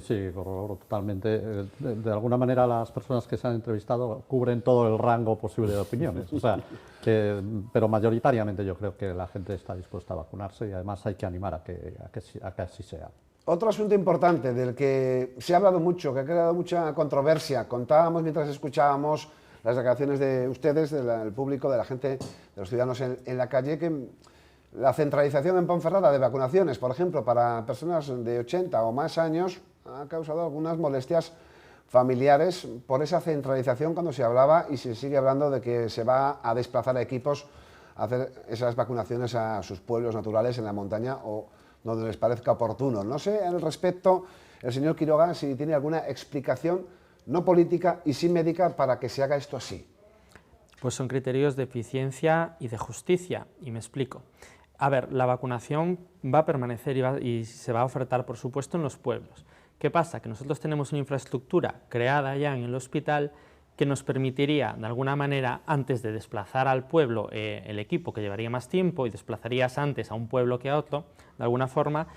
Sí, corroboro totalmente. De alguna manera las personas que se han entrevistado cubren todo el rango posible de opiniones, o sea, pero mayoritariamente yo creo que la gente está dispuesta a vacunarse y además hay que animar a que así sea. Otro asunto importante del que se ha hablado mucho, que ha creado mucha controversia, contábamos mientras escuchábamos las declaraciones de ustedes, del público, de la gente, de los ciudadanos en la calle, que la centralización en Ponferrada de vacunaciones, por ejemplo, para personas de 80 o más años, ha causado algunas molestias familiares por esa centralización cuando se hablaba y se sigue hablando de que se va a desplazar a equipos a hacer esas vacunaciones a sus pueblos naturales en la montaña o donde les parezca oportuno. No sé al respecto, el señor Quiroga, si tiene alguna explicación, no política y sí médica, para que se haga esto así. Pues son criterios de eficiencia y de justicia, y me explico. A ver, la vacunación va a permanecer y se va a ofertar, por supuesto, en los pueblos. ¿Qué pasa? Que nosotros tenemos una infraestructura creada ya en el hospital que nos permitiría, de alguna manera, antes de desplazar al pueblo el equipo, que llevaría más tiempo y desplazarías antes a un pueblo que a otro, de alguna forma,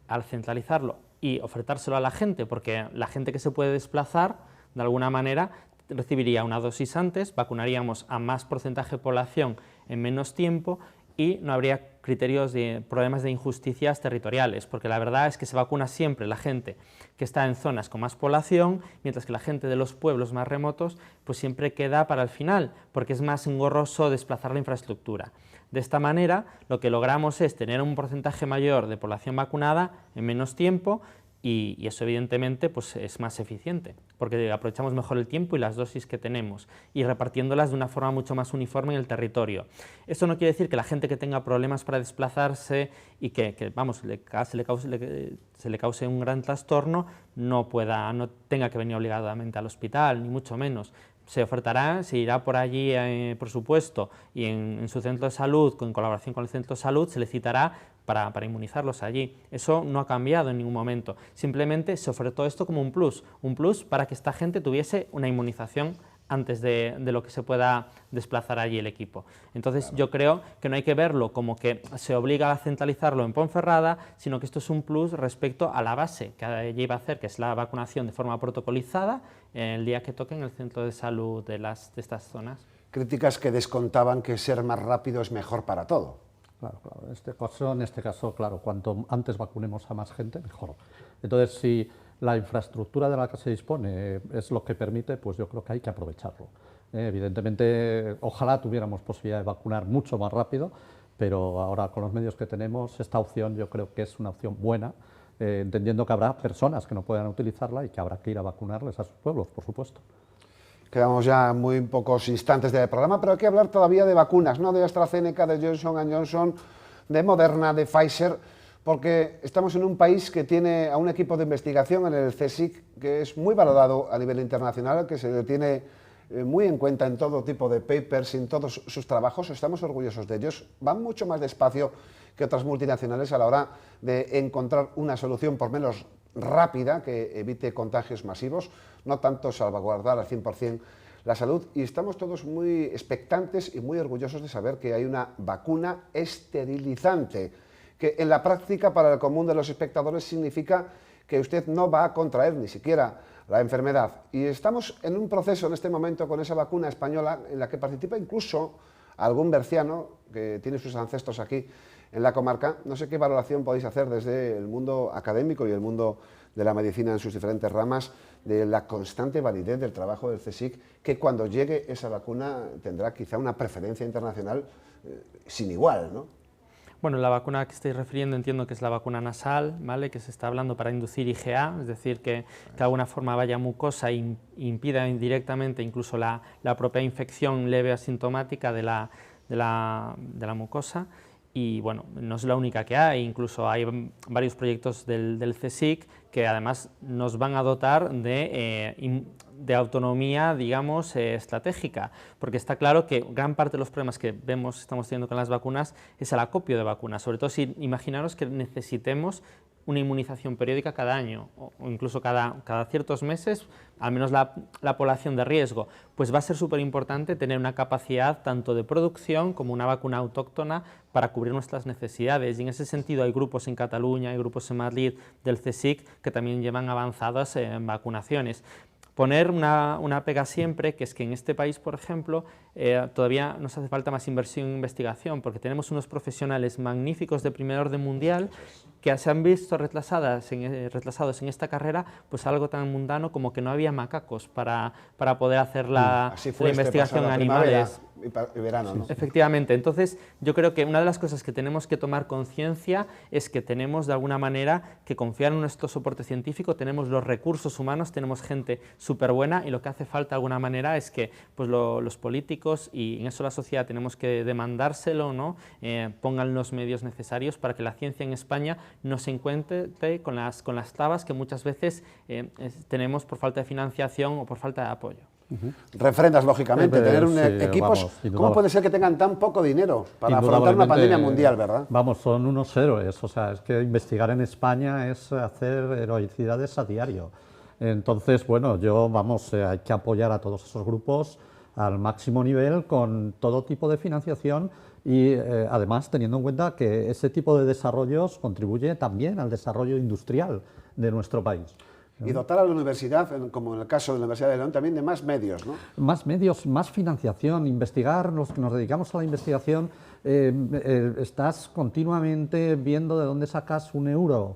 al centralizarlo y ofertárselo a la gente, porque la gente que se puede desplazar, de alguna manera, recibiría una dosis antes, vacunaríamos a más porcentaje de población en menos tiempo y no habría problemas de injusticias territoriales, porque la verdad es que se vacuna siempre la gente que está en zonas con más población, mientras que la gente de los pueblos más remotos pues siempre queda para el final, porque es más engorroso desplazar la infraestructura. De esta manera, lo que logramos es tener un porcentaje mayor de población vacunada en menos tiempo, y eso evidentemente pues es más eficiente, porque aprovechamos mejor el tiempo y las dosis que tenemos y repartiéndolas de una forma mucho más uniforme en el territorio. Esto no quiere decir que la gente que tenga problemas para desplazarse y que se le cause un gran trastorno no tenga que venir obligadamente al hospital, ni mucho menos. Se ofertará, se irá por allí, por supuesto, y en su centro de salud, en colaboración con el centro de salud, se le citará para inmunizarlos allí. Eso no ha cambiado en ningún momento, simplemente se ofertó esto como un plus para que esta gente tuviese una inmunización antes de lo que se pueda desplazar allí el equipo. Entonces claro, yo creo que no hay que verlo como que se obliga a centralizarlo en Ponferrada, sino que esto es un plus respecto a la base que allí va a hacer, que es la vacunación de forma protocolizada el día que toque en el centro de salud de estas zonas. Críticas que descontaban que ser más rápido es mejor para todo. Claro, en este caso, claro, cuanto antes vacunemos a más gente, mejor. Entonces, si la infraestructura de la que se dispone es lo que permite, pues yo creo que hay que aprovecharlo. Evidentemente, ojalá tuviéramos posibilidad de vacunar mucho más rápido, pero ahora con los medios que tenemos, esta opción yo creo que es una opción buena, entendiendo que habrá personas que no puedan utilizarla y que habrá que ir a vacunarles a sus pueblos, por supuesto. Quedamos ya muy pocos instantes del programa, pero hay que hablar todavía de vacunas, ¿no? De AstraZeneca, de Johnson & Johnson, de Moderna, de Pfizer, porque estamos en un país que tiene a un equipo de investigación en el CSIC que es muy valorado a nivel internacional, que se le tiene muy en cuenta en todo tipo de papers, en todos sus trabajos. Estamos orgullosos de ellos. Van mucho más despacio que otras multinacionales a la hora de encontrar una solución por menos rápida que evite contagios masivos, no tanto salvaguardar al 100% la salud, y estamos todos muy expectantes y muy orgullosos de saber que hay una vacuna esterilizante, que en la práctica para el común de los espectadores significa que usted no va a contraer ni siquiera la enfermedad. Y estamos en un proceso en este momento con esa vacuna española en la que participa incluso algún berciano que tiene sus ancestros aquí en la comarca. No sé qué valoración podéis hacer desde el mundo académico y el mundo de la medicina en sus diferentes ramas de la constante validez del trabajo del CSIC, que cuando llegue esa vacuna tendrá quizá una preferencia internacional sin igual, ¿no? Bueno, la vacuna que estáis refiriendo entiendo que es la vacuna nasal, ¿vale? Que se está hablando para inducir IgA, es decir, que de alguna forma vaya mucosa e impida indirectamente incluso la propia infección leve asintomática de la mucosa. Y bueno, no es la única que hay, incluso hay varios proyectos del CSIC que además nos van a dotar de autonomía, digamos, estratégica, porque está claro que gran parte de los problemas que estamos teniendo con las vacunas es el acopio de vacunas, sobre todo si imaginaros que necesitemos una inmunización periódica cada año o incluso cada ciertos meses, al menos la población de riesgo, pues va a ser súper importante tener una capacidad tanto de producción como una vacuna autóctona para cubrir nuestras necesidades, y en ese sentido hay grupos en Cataluña, hay grupos en Madrid del CSIC que también llevan avanzadas en vacunaciones. Poner una pega siempre, que es que en este país, por ejemplo, todavía nos hace falta más inversión en investigación, porque tenemos unos profesionales magníficos de primer orden mundial que se han visto retrasados en esta carrera, pues algo tan mundano como que no había macacos para poder hacer la investigación en animales. Y verano, ¿no? Efectivamente, entonces yo creo que una de las cosas que tenemos que tomar conciencia es que tenemos de alguna manera que confiar en nuestro soporte científico, tenemos los recursos humanos, tenemos gente súper buena, y lo que hace falta de alguna manera es que pues, los políticos, y en eso la sociedad tenemos que demandárselo, ¿no? Pongan los medios necesarios para que la ciencia en España no se encuentre con las trabas que muchas veces tenemos por falta de financiación o por falta de apoyo. Refrendas, lógicamente, tener equipos. ¿Cómo puede ser que tengan tan poco dinero para afrontar una pandemia mundial, verdad? Vamos, son unos héroes. O sea, es que investigar en España es hacer heroicidades a diario. Entonces, bueno, hay que apoyar a todos esos grupos al máximo nivel con todo tipo de financiación y además teniendo en cuenta que ese tipo de desarrollos contribuye también al desarrollo industrial de nuestro país. Y dotar a la universidad, como en el caso de la Universidad de León, también de más medios, ¿no? Más medios, más financiación, investigar, los que nos dedicamos a la investigación, estás continuamente viendo de dónde sacas un euro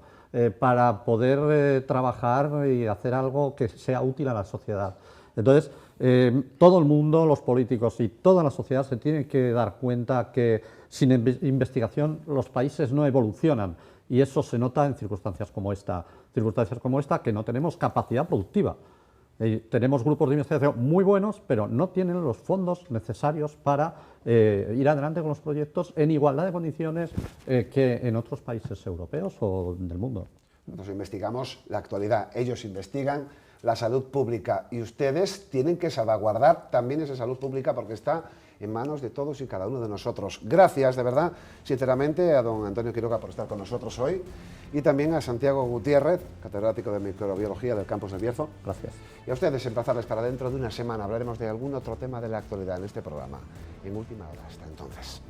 para poder trabajar y hacer algo que sea útil a la sociedad. Entonces, todo el mundo, los políticos y toda la sociedad se tiene que dar cuenta que sin investigación los países no evolucionan, y eso se nota en circunstancias como esta que no tenemos capacidad productiva. Tenemos grupos de investigación muy buenos, pero no tienen los fondos necesarios para ir adelante con los proyectos en igualdad de condiciones que en otros países europeos o del mundo. Nosotros investigamos la actualidad, ellos investigan la salud pública, y ustedes tienen que salvaguardar también esa salud pública porque está en manos de todos y cada uno de nosotros. Gracias, de verdad, sinceramente, a don Antonio Quiroga por estar con nosotros hoy, y también a Santiago Gutiérrez, catedrático de microbiología del campus de Bierzo. Gracias. Y a ustedes, emplazarles para dentro de una semana. Hablaremos de algún otro tema de la actualidad en este programa, en Última Hora. Hasta entonces.